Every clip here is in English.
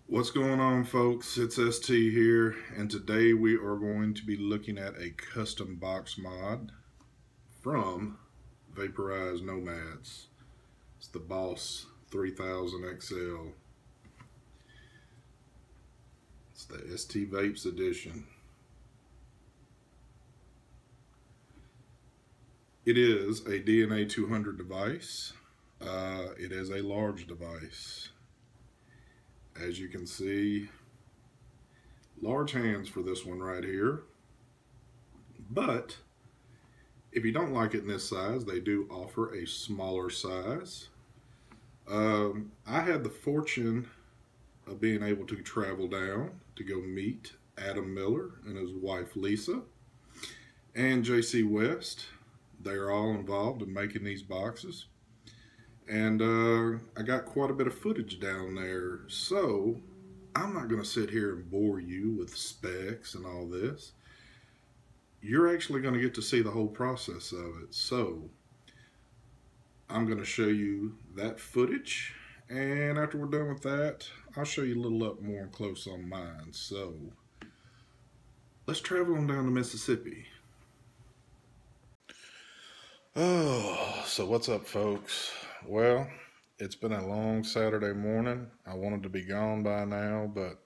What's going on, folks? It's ST here, and today we are going to be looking at a custom box mod from Vaporized Nomads. It's the Boss 3000 XL. It's the ST Vapes edition. It is a DNA200 device. It is a large device. As you can see, large hands for this one right here. But if you don't like it in this size, they do offer a smaller size. I had the fortune of being able to travel down to go meet Adam Miller and his wife Lisa and JC West. They are all involved in making these boxes. And I got quite a bit of footage down there, so I'm not going to sit here and bore you with specs and all this. You're actually going to get to see the whole process of it. So I'm going to show you that footage, and after we're done with that, I'll show you a little up more close on mine. So let's travel on down to Mississippi. Oh, so what's up, folks? Well, it's been a long Saturday morning. I wanted to be gone by now, but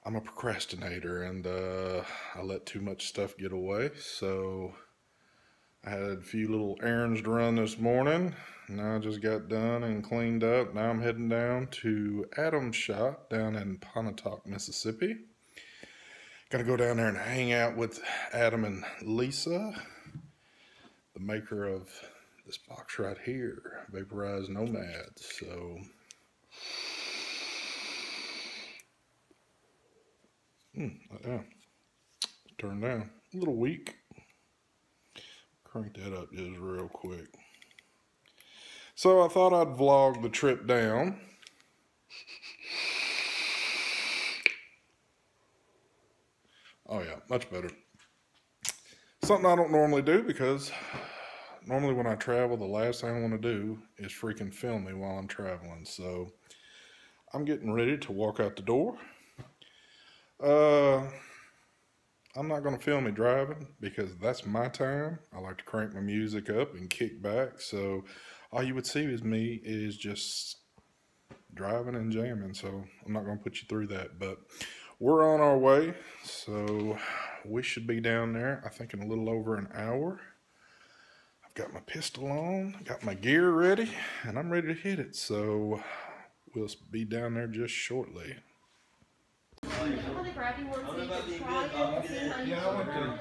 I'm a procrastinator, and I let too much stuff get away. So I had a few little errands to run this morning. Now I just got done and cleaned up. Now I'm heading down to Adam's shop down in Pontotoc, Mississippi. Gonna go down there and hang out with Adam and Lisa, the maker of this box right here, Vaporized Nomads. So turn down a little weak. Crank that up just real quick. So I thought I'd vlog the trip down. Oh yeah, much better. Something I don't normally do, because normally when I travel, the last thing I want to do is freaking film me while I'm traveling. So I'm getting ready to walk out the door. I'm not going to film me driving, because that's my time. I like to crank my music up and kick back. So all you would see is me is just driving and jamming. So I'm not going to put you through that. But we're on our way. So we should be down there, I think, in a little over an hour. I've got my pistol on, got my gear ready, and I'm ready to hit it. So we'll be down there just shortly. Yeah, I went to.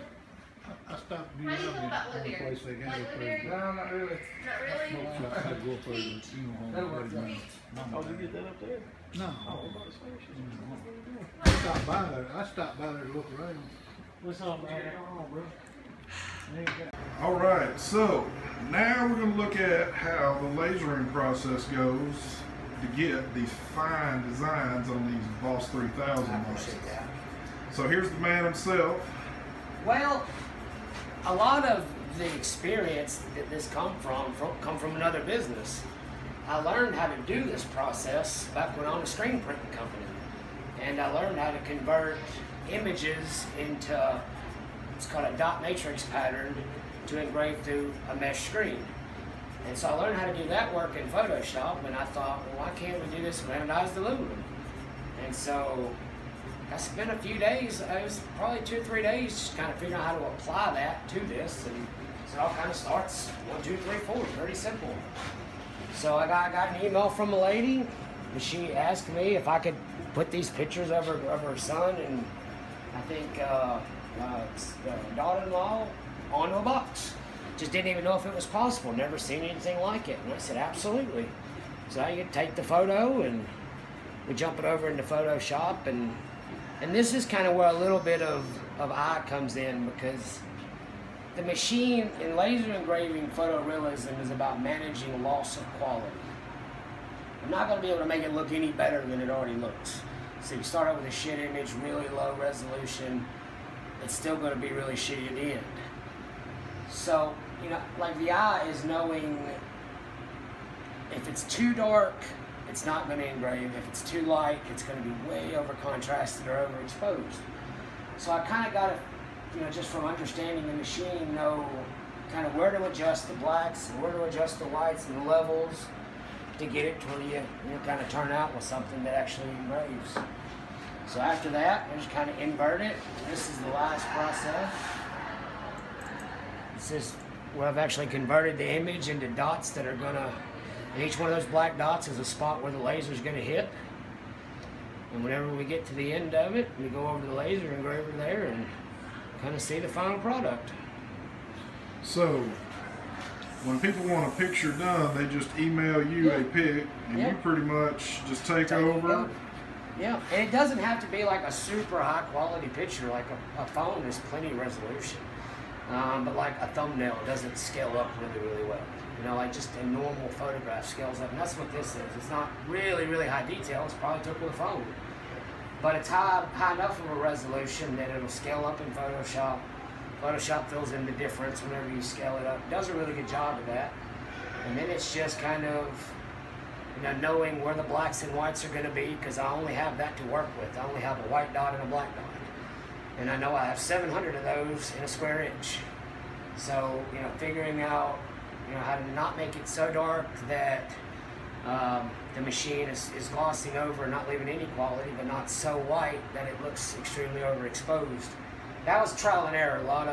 I stopped being up in the place they got up there. No, not really. Not really? I had to go up there to, Oh, did you get that up there? No. Oh, I stopped by there. I stopped by there to look around. What's up, man? Bro? Alright, so now we're going to look at how the lasering process goes to get these fine designs on these Boss 3000 boxes. So here's the man himself. Well, a lot of the experience that this come from another business. I learned how to do this process back when I owned a screen printing company, and I learned how to convert images into what's called a dot matrix pattern to engrave through a mesh screen. And so I learned how to do that work in Photoshop, and I thought, well, why can't we do this with anodized aluminum? And so I spent a few days, it was probably 2 or 3 days, just kind of figuring out how to apply that to this. And so it all kind of starts 1, 2, 3, 4, pretty simple. So I got an email from a lady, and she asked me if I could put these pictures of her son and I think daughter-in-law onto a box. Just didn't even know if it was possible, never seen anything like it. And I said, absolutely. So you take the photo and we jump it over into Photoshop, and this is kind of where a little bit of eye comes in, because the machine in laser engraving photorealism is about managing loss of quality. I'm not going to be able to make it look any better than it already looks. So you start out with a shit image, really low resolution, it's still going to be really shitty at the end. So, you know, like the eye is knowing if it's too dark it's not going to engrave. If it's too light, it's going to be way over contrasted or overexposed. So I kind of got to, just from understanding the machine, know kind of where to adjust the blacks and where to adjust the whites and the levels to get it to where you kind of turn out with something that actually engraves. So after that, I just kind of invert it. This is the last process. This is where I've actually converted the image into dots that are gonna, and each one of those black dots is a spot where the laser is gonna hit. And whenever we get to the end of it, we go over to the laser engraver there and kind of see the final product. So, when people want a picture done, they just email you a pic, and you pretty much just take over. Yeah, and it doesn't have to be like a super high quality picture. Like a phone is plenty resolution, but like a thumbnail doesn't scale up really well. Like just a normal photograph scales up, and that's what this is. It's not really high detail. It's probably took with a phone, but it's high enough of a resolution that it'll scale up in Photoshop. Photoshop fills in the difference whenever you scale it up. It does a really good job of that. And then it's just kind of, knowing where the blacks and whites are going to be, because I only have that to work with. I only have a white dot and a black dot. And I know I have 700 of those in a square inch. So, figuring out, how to not make it so dark that the machine is glossing over, not leaving any quality, but not so white that it looks extremely overexposed. That was trial and error. A lot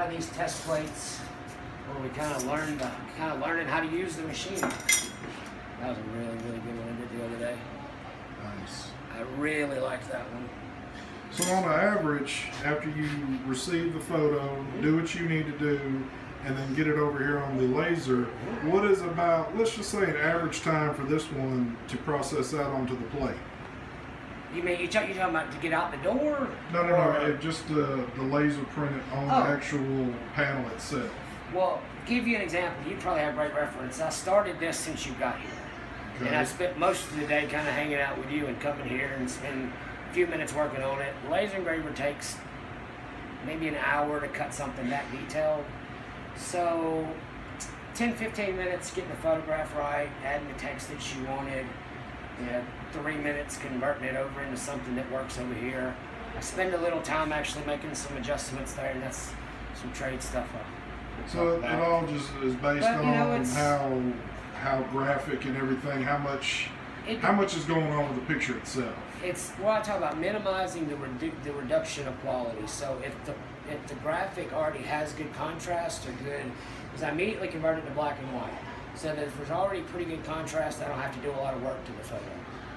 of these test plates where we kind of learning how to use the machine. That was a really good one I did the other day. Nice. I really liked that one. So on the average, after you receive the photo, do what you need to do, and then get it over here on the laser, what is about, let's just say, an average time for this one to process out onto the plate? You mean, you're talking about to get out the door? No, just the laser printed on the actual panel itself. Well, to give you an example, you probably have great reference. I started this since you got here. Okay. And I spent most of the day kind of hanging out with you and coming here and spend a few minutes working on it. Laser engraver takes maybe an hour to cut something that detailed. So 10-15 minutes getting the photograph right, adding the text that you wanted. 3 minutes converting it over into something that works over here. I spend a little time actually making some adjustments there, and that's some trade stuff. So it all just is based on how graphic and everything, how much is going on with the picture itself. It's what I talk about, minimizing the reduction of quality. So if the graphic already has good contrast or good, because I immediately convert it to black and white. So that if there's already pretty good contrast, I don't have to do a lot of work to the photo.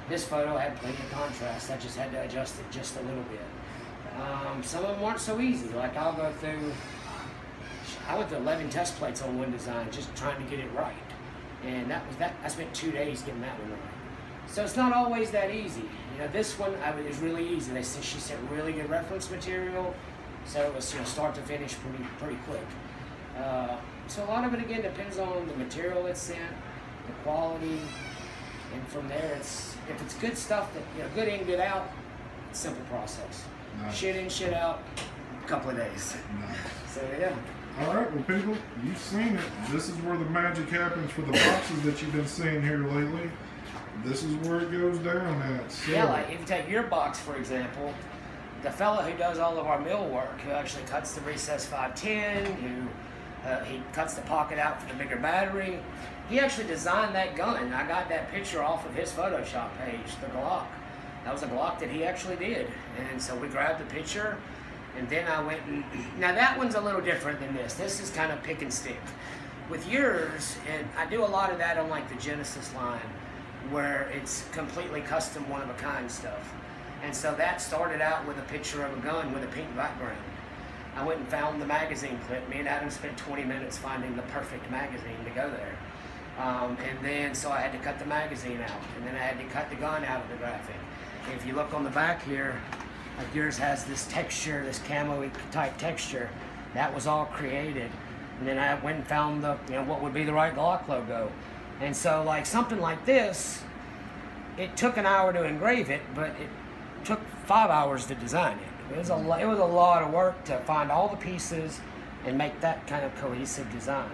This photo had plenty of contrast. I just had to adjust it just a little bit. Some of them weren't so easy. Like I went through 11 test plates on one design just trying to get it right. And I spent 2 days getting that one right. So it's not always that easy. This one was really easy. She sent really good reference material, so it was start to finish pretty quick. So a lot of it again depends on the material that's sent, the quality, and from there if it's good stuff that good in, good out, simple process. Nice. Shit in, shit out, a couple of days. Nice. So yeah. All right, well people, you've seen it. This is where the magic happens for the boxes that you've been seeing here lately. This is where it goes down at. So. Yeah, like if you take your box for example, the fella who does all of our mill work, who actually cuts the recess 510, he cuts the pocket out for the bigger battery. He actually designed that gun. I got that picture off of his Photoshop page, the Glock. That was a Glock that he actually did. And so we grabbed the picture, and then I went and, now that one's a little different than this. This is kind of pick and stick. With yours, and I do a lot of that on like the Genesis line, where it's completely custom, one-of-a-kind stuff. And so that started out with a picture of a gun with a pink background. I went and found the magazine clip. Me and Adam spent 20 minutes finding the perfect magazine to go there. And then, so I had to cut the magazine out, and then I had to cut the gun out of the graphic. And if you look on the back here, like yours has this texture, this camo type texture, that was all created. And then I went and found the, what would be the right Glock logo. And so like something like this, it took an hour to engrave it, but it took 5 hours to design it. It was a lot of work to find all the pieces and make that kind of cohesive design.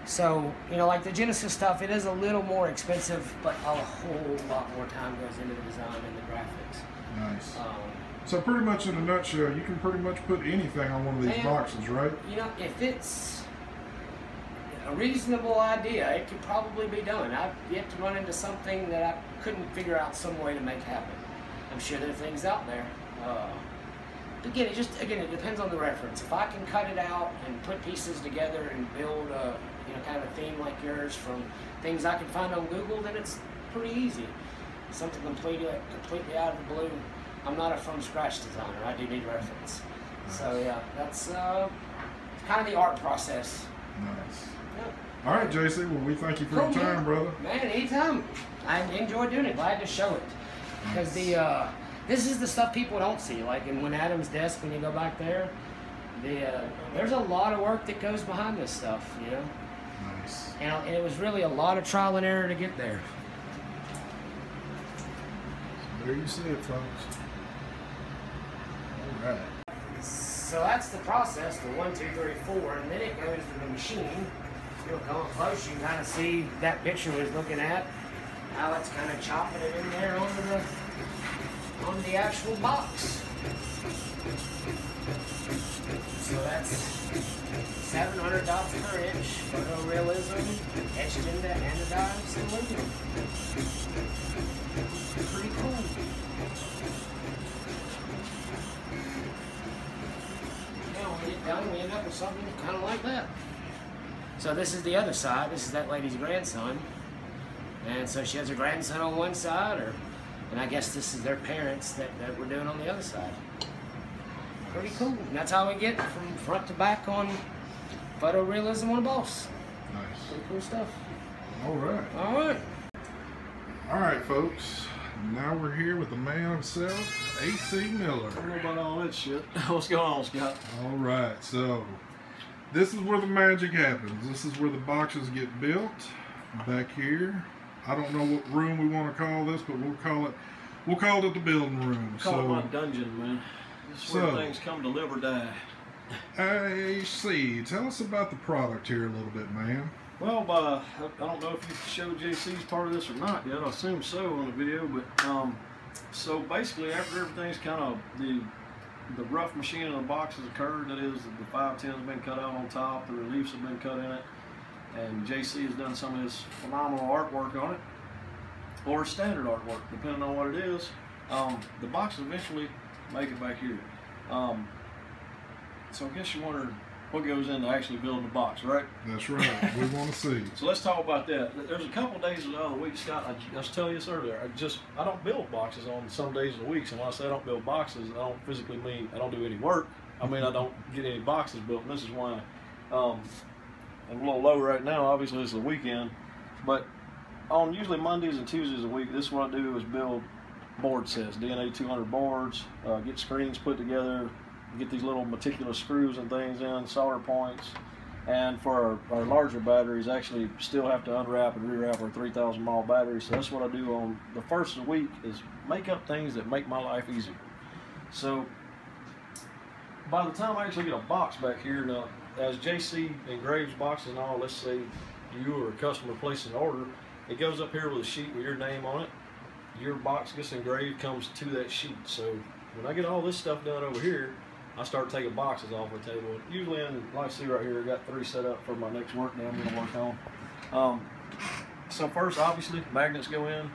So, you know, like the Genesis stuff, it is a little more expensive, but a whole lot more time goes into the design and the graphics. Nice. So pretty much in a nutshell, you can pretty much put anything on one of these boxes, right? You know, if it's a reasonable idea, it could probably be done. I've yet to run into something that I couldn't figure out some way to make happen. I'm sure there are things out there. Again, it depends on the reference. If I can cut it out and put pieces together and build a, you know, kind of a theme like yours from things I can find on Google, then it's pretty easy. Something completely out of the blue. I'm not a from scratch designer. I do need reference. Nice. So yeah, that's kind of the art process. Nice. Yep. All right, JC. Well, we thank you for your time, brother. Man, anytime. I enjoy doing it. Glad to show it. Because this is the stuff people don't see. Like when Adam's desk, when you go back there, there's a lot of work that goes behind this stuff. You know. Nice. And it was really a lot of trial and error to get there. So there you see it, folks. All right. So that's the process, the 1, 2, 3, 4, and then it goes to the machine. You'll come up close, you can kind of see that picture we was looking at. Now it's kind of chopping it in there onto the actual box. So that's 700 dots per inch, photorealism, etched into anodized aluminum. Pretty cool. When we get done, we end up with something kind of like that. So this is the other side. This is that lady's grandson. And so she has her grandson on one side, and I guess this is their parents that we're doing on the other side. Pretty cool. And that's how we get from front to back on photorealism on a boss. Nice. Pretty cool stuff. All right. All right. All right, folks. Now we're here with the man himself, E-cig Miller. I don't know about all that shit. What's going on, Scott? All right, so this is where the magic happens. This is where the boxes get built. Back here, I don't know what room we want to call this, but we'll call it the building room. Call it my dungeon, man. This is where things come to live or die. E-cig, tell us about the product here a little bit, man. Well, I don't know if you showed JC's part of this or not yet. I assume so on the video, but so basically after everything's kind of the rough machining of the box has occurred, that is, the 510s have been cut out on top, the reliefs have been cut in it, and JC has done some of his phenomenal artwork on it, or standard artwork, depending on what it is. The boxes eventually make it back here. So I guess you wondered what goes into actually building the box, right? That's right. We want to see. So let's talk about that. There's a couple days of the other week, Scott. I was telling you this earlier. I don't build boxes on some days of the week. And when I say I don't build boxes, I don't physically mean I don't do any work. I mean I don't get any boxes built. And this is why I'm a little low right now. Obviously it's the weekend, but on usually Mondays and Tuesdays a week, this is what I do is build board sets, DNA200 boards, get screens put together. Get these little meticulous screws and things in, solder points, and for our larger batteries, actually still have to unwrap and rewrap our 3,000 mile batteries. So that's what I do on the first of the week, is make up things that make my life easier. So by the time I actually get a box back here, now as JC engraves boxes and all, let's say you or a customer places an order, it goes up here with a sheet with your name on it. Your box gets engraved, comes to that sheet. So when I get all this stuff done over here, I start taking boxes off the table. Usually, like see right here, I got 3 set up for my next work day I'm going to work on. So first, obviously, magnets go in.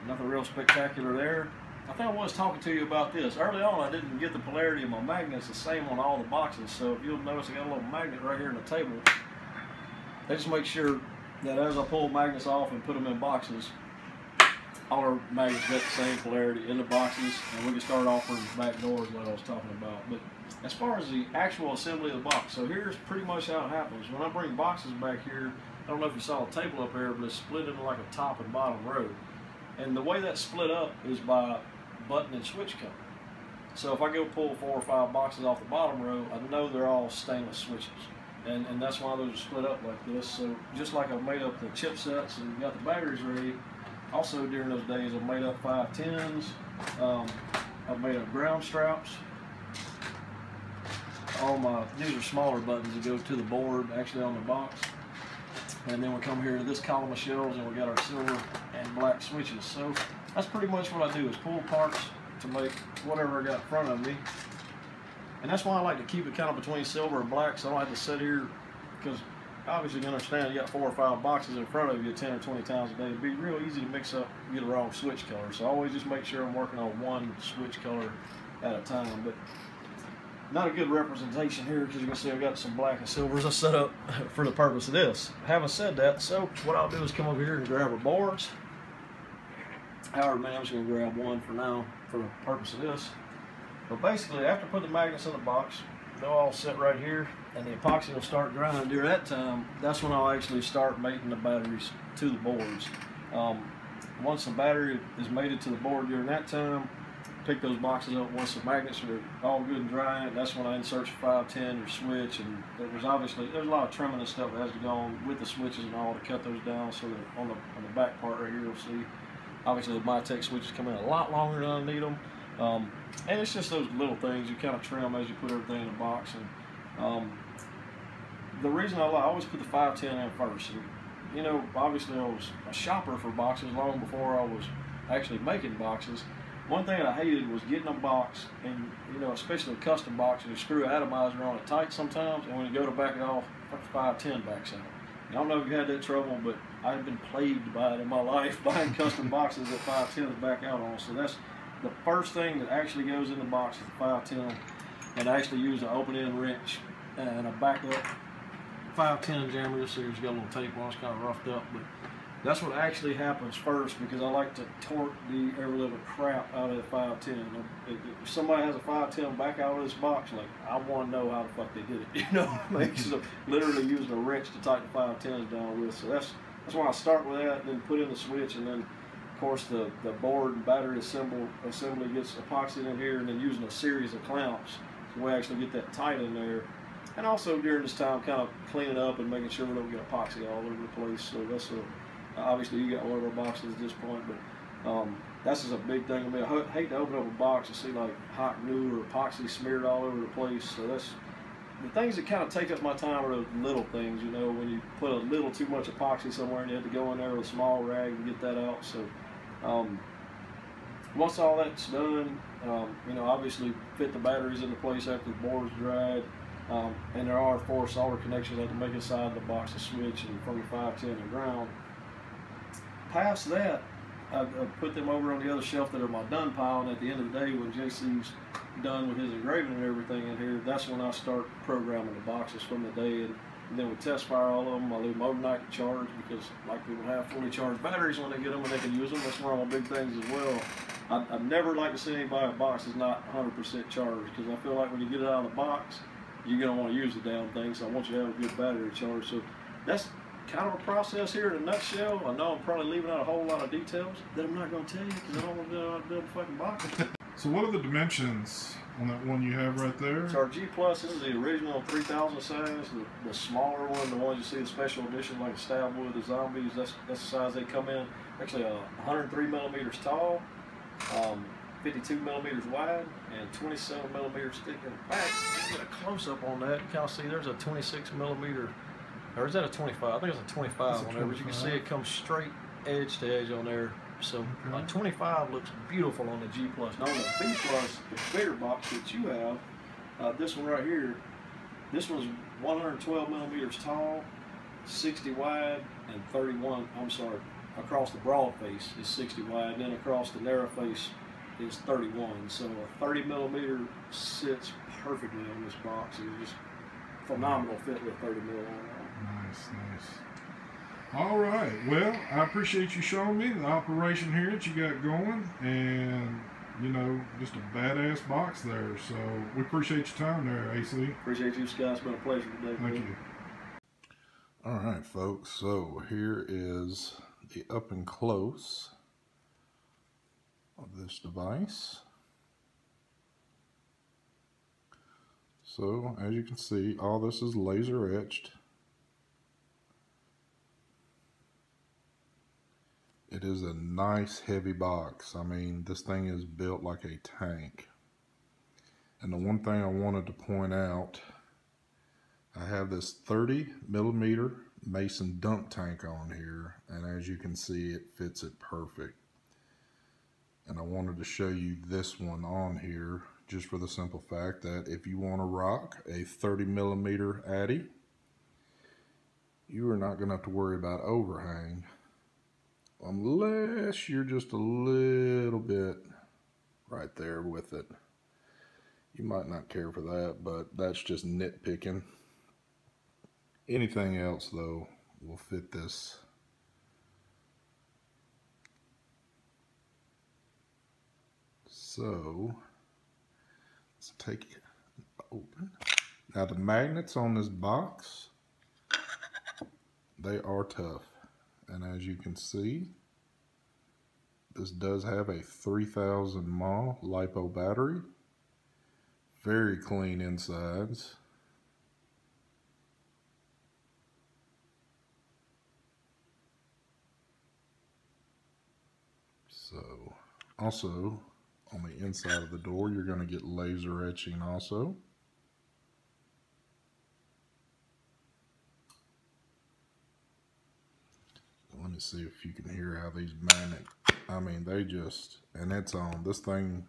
Nothing real spectacular there. I think I was talking to you about this. Early on, I didn't get the polarity of my magnets the same on all the boxes. So if you'll notice, I got a little magnet right here in the table. They just make sure that as I pull magnets off and put them in boxes, all our magnets got the same polarity in the boxes, and we can start offering back doors like I was talking about. But as far as the actual assembly of the box, so here's pretty much how it happens. When I bring boxes back here, I don't know if you saw the table up here, but it's split into like a top and bottom row. And the way that's split up is by button and switch code. So if I go pull 4 or 5 boxes off the bottom row, I know they're all stainless switches. And that's why those are split up like this. So just like I've made up the chipsets and got the batteries ready, also during those days I've made up 510s, I've made up ground straps. These are smaller buttons that go to the board, actually on the box. And then we come here to this column of shelves and we got our silver and black switches. So that's pretty much what I do, is pull parts to make whatever I got in front of me. And that's why I like to keep it kind of between silver and black, so I don't have to sit here, because obviously you understand you got 4 or 5 boxes in front of you 10 or 20 times a day. It'd be real easy to mix up, get a wrong switch color. So I always just make sure I'm working on one switch color at a time. But not a good representation here, because you can see I've got some black and silvers I set up for the purpose of this. Having said that, so what I'll do is come over here and grab our boards. However, man, I'm just going to grab one for now for the purpose of this. But basically, after I put the magnets in the box, they'll all sit right here, and the epoxy will start drying. During that time, that's when I'll actually start mating the batteries to the boards. Once the battery is mated to the board during that time, pick those boxes up. Once the magnets are all good and dry, that's when I insert your 510, your switch, and there's a lot of trimming and stuff that has to go on with the switches and all to cut those down, so that on the back part right here, you'll see, obviously the MyTech switches come in a lot longer than I need them. And it's just those little things you kind of trim as you put everything in the box. And the reason I always put the 510 in first, and, you know, obviously I was a shopper for boxes long before I was actually making boxes. One thing I hated was getting a box, and, you know, especially a custom box, you screw an atomizer on it tight sometimes, and when you go to back it off, the 510 backs out. I don't know if you had that trouble, but I've been plagued by it in my life, buying custom boxes that 510s back out on. So that's the first thing that actually goes in the box, is the 510, and I actually use an open-end wrench and a backup 510 jammer. This here's got a little tape on, it's kind of roughed up, but that's what actually happens first, because I like to torque the ever living crap out of the 510. If somebody has a 510 back out of this box, like, I want to know how the fuck they did it. You know what I mean? So literally using a wrench to tighten the 510s down with. So that's why I start with that, and then put in the switch, and then of course the board and battery assembly gets epoxied in here, and then using a series of clamps so we actually get that tight in there. And also during this time, kind of cleaning up and making sure we don't get epoxy all over the place. So that's obviously you got one of our boxes at this point, but that's just a big thing. I mean, I hate to open up a box and see like hot glue or epoxy smeared all over the place. So that's the things that kind of take up my time, are those little things, you know, when you put a little too much epoxy somewhere and you have to go in there with a small rag and get that out. So once all that's done, you know, obviously fit the batteries into place after the board's dried. And there are 4 solder connections I have to make inside the box to switch and from the 510 to ground. Past that, I put them over on the other shelf that are my done pile, and at the end of the day, when JC's done with his engraving and everything in here, that's when I start programming the boxes from the day. And then we test fire all of them. I leave them overnight to charge, because like people have fully charged batteries when they get them and they can use them. That's one of my big things as well. I never like to see anybody buy a box that's not 100% charged, because I feel like when you get it out of the box, you're going to want to use the damn thing, so I want you to have a good battery charge. So that's kind of a process here in a nutshell. I know I'm probably leaving out a whole lot of details that I'm not going to tell you, because I don't want to build a fucking box. So what are the dimensions on that one you have right there? So our G Plus is the original 3000 size. The smaller one, the ones you see the special edition, like the stab wood, the zombies, that's the size they come in. Actually 103 millimeters tall, 52 millimeters wide, and 27 millimeters thick. In fact, get a close up on that. You kind of see there's a 26 millimeter, or is that a 25? I think it's a 25 on there, but you can see it comes straight edge to edge on there. So 25 looks beautiful on the G Plus. Now on the B Plus, the bigger box that you have, this one right here, this one's 112 millimeters tall, 60 wide, and 31, I'm sorry, across the broad face is 60 wide, and then across the narrow face is 31. So a 30 millimeter sits perfectly on this box. It's just phenomenal fit with 30 mil on there. Nice, nice. All right, well, I appreciate you showing me the operation here that you got going, and, you know, just a badass box there. So we appreciate your time there, AC. Appreciate you, Scott. It's been a pleasure today. Thank you. All right, folks, so here is the up and close of this device. So as you can see, all this is laser etched. It is a nice heavy box. I mean, this thing is built like a tank. And the one thing I wanted to point out, I have this 30 millimeter mason dump tank on here, and as you can see, it fits it perfect. And I wanted to show you this one on here just for the simple fact that if you want to rock a 30mm Addy, you are not going to have to worry about overhang unless you're just a little bit right there with it. You might not care for that, but that's just nitpicking. Anything else though will fit this. So let's take it open. Now the magnets on this box, they are tough. And as you can see, this does have a 3000 mAh LiPo battery. Very clean insides. So, also, on the inside of the door, you're going to get laser etching also. Let me see if you can hear how these they just, and it's on. This thing,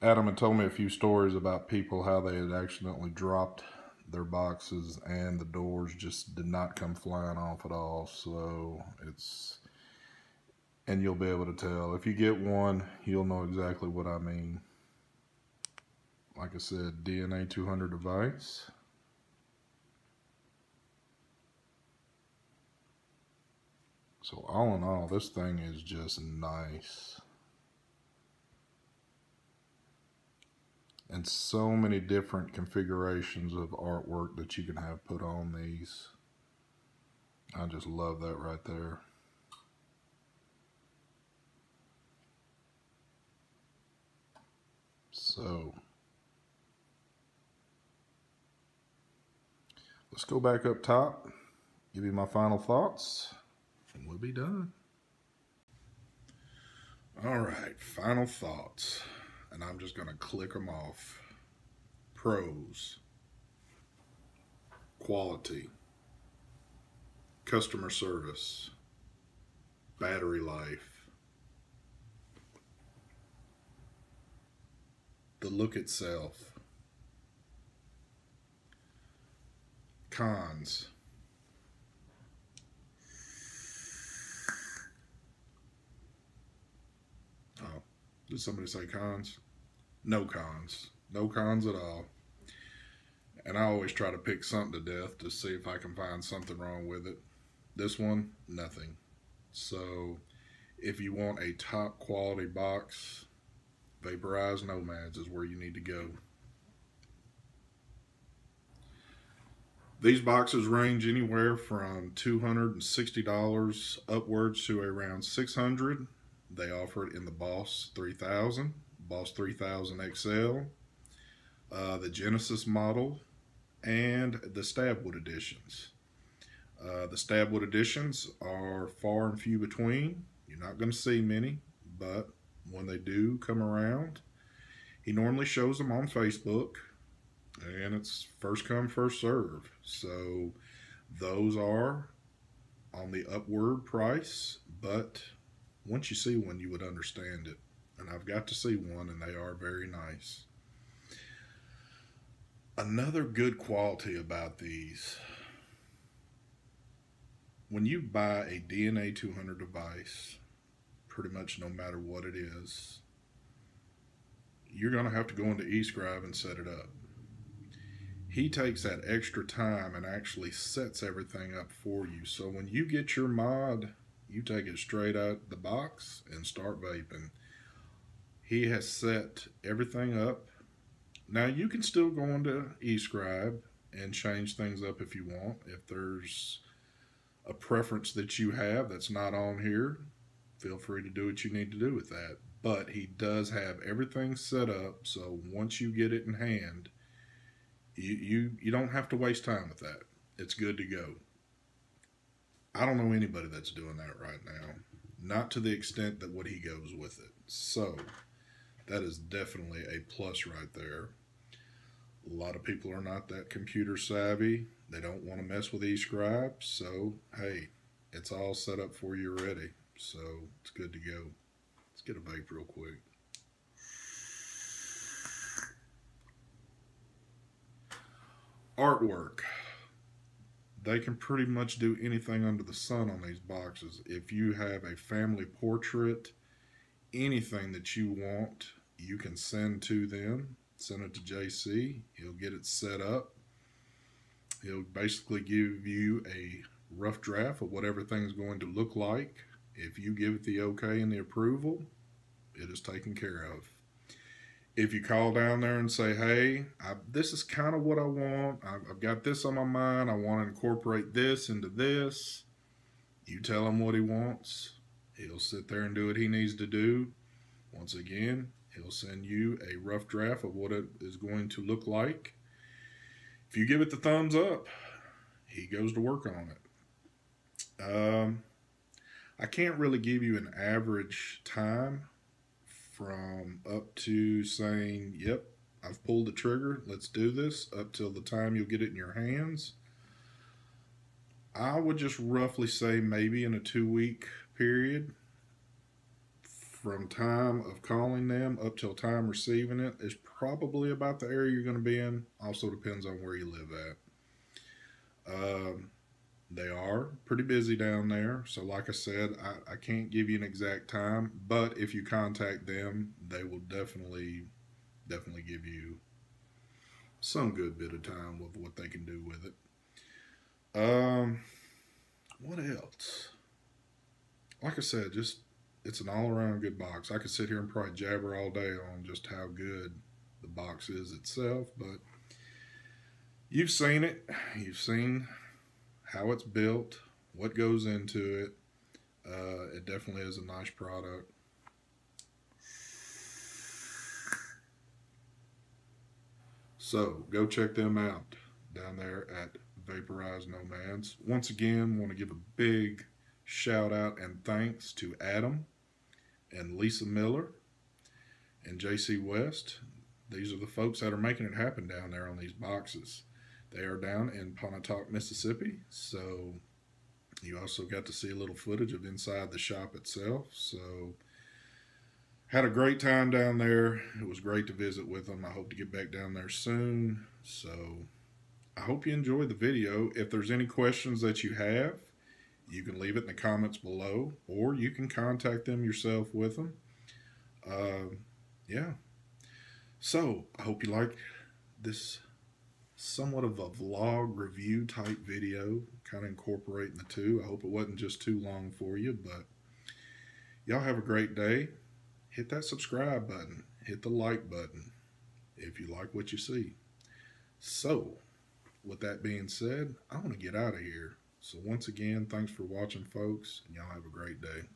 Adam had told me a few stories about people how they had accidentally dropped their boxes and the doors just did not come flying off at all. So it's, and you'll be able to tell. If you get one, you'll know exactly what I mean. Like I said, DNA200 device. So all in all, this thing is just nice. And so many different configurations of artwork that you can have put on these. I just love that right there. So let's go back up top, give you my final thoughts, and we'll be done. All right, final thoughts, and I'm just going to click them off. Pros: quality, customer service, battery life, the look itself. Cons: oh, did somebody say cons? No cons. No cons at all. And I always try to pick something to death to see if I can find something wrong with it. This one, nothing. So if you want a top quality box, Vaporized Nomads is where you need to go. These boxes range anywhere from $260 upwards to around $600. They offer it in the Boss 3000, Boss 3000 XL, the Genesis model, and the Stabwood editions. The Stabwood editions are far and few between. You're not going to see many, but when they do come around, he normally shows them on Facebook, and it's first come, first serve. So those are on the upward price, but once you see one, you would understand it. And I've got to see one, and they are very nice. Another good quality about these, when you buy a DNA200 device, pretty much no matter what it is, you're going to have to go into e-cig and set it up. He takes that extra time and actually sets everything up for you. So when you get your mod, you take it straight out the box and start vaping. He has set everything up. Now you can still go into e-cig and change things up if you want. If there's a preference that you have that's not on here, feel free to do what you need to do with that. But he does have everything set up, so once you get it in hand, you don't have to waste time with that. It's good to go. I don't know anybody that's doing that right now. Not to the extent that what he goes with it. So that is definitely a plus right there. A lot of people are not that computer savvy. They don't want to mess with e-scribe, so hey, it's all set up for you already. So it's good to go. Let's get a vape real quick. Artwork. They can pretty much do anything under the sun on these boxes. If you have a family portrait, anything that you want, you can send to them. Send it to JC. He'll get it set up. He'll basically give you a rough draft of what everything's going to look like. If you give it the okay and the approval, it is taken care of. If you call down there and say, hey, this is kind of what I want. I've got this on my mind. I want to incorporate this into this. You tell him what he wants. He'll sit there and do what he needs to do. Once again, he'll send you a rough draft of what it is going to look like. If you give it the thumbs up, he goes to work on it. I can't really give you an average time from up to saying, yep, I've pulled the trigger, let's do this, up till the time you'll get it in your hands. I would just roughly say maybe in a 2-week period, from time of calling them up till time receiving it, is probably about the area you're going to be in. Also depends on where you live at. They are pretty busy down there, so like I said, I can't give you an exact time, but if you contact them, they will definitely give you some good bit of time with what they can do with it. What else? Like I said, just it's an all-around good box. I could sit here and probably jabber all day on just how good the box is itself, but you've seen it. You've seen how it's built, what goes into it. It definitely is a nice product. So go check them out down there at Vaporized Nomads. Once again, want to give a big shout out and thanks to Adam and Lisa Miller and JC West. These are the folks that are making it happen down there on these boxes. They are down in Pontotoc, Mississippi, so you also got to see a little footage of inside the shop itself. So had a great time down there. It was great to visit with them. I hope to get back down there soon. So I hope you enjoyed the video. If there's any questions that you have, you can leave it in the comments below, or you can contact them yourself with them. Yeah. So I hope you like this somewhat of a vlog review type video, kind of incorporating the two. I hope it wasn't just too long for you, but y'all have a great day. Hit that subscribe button, hit the like button if you like what you see. So with that being said, I want to get out of here. So once again, thanks for watching, folks, and y'all have a great day.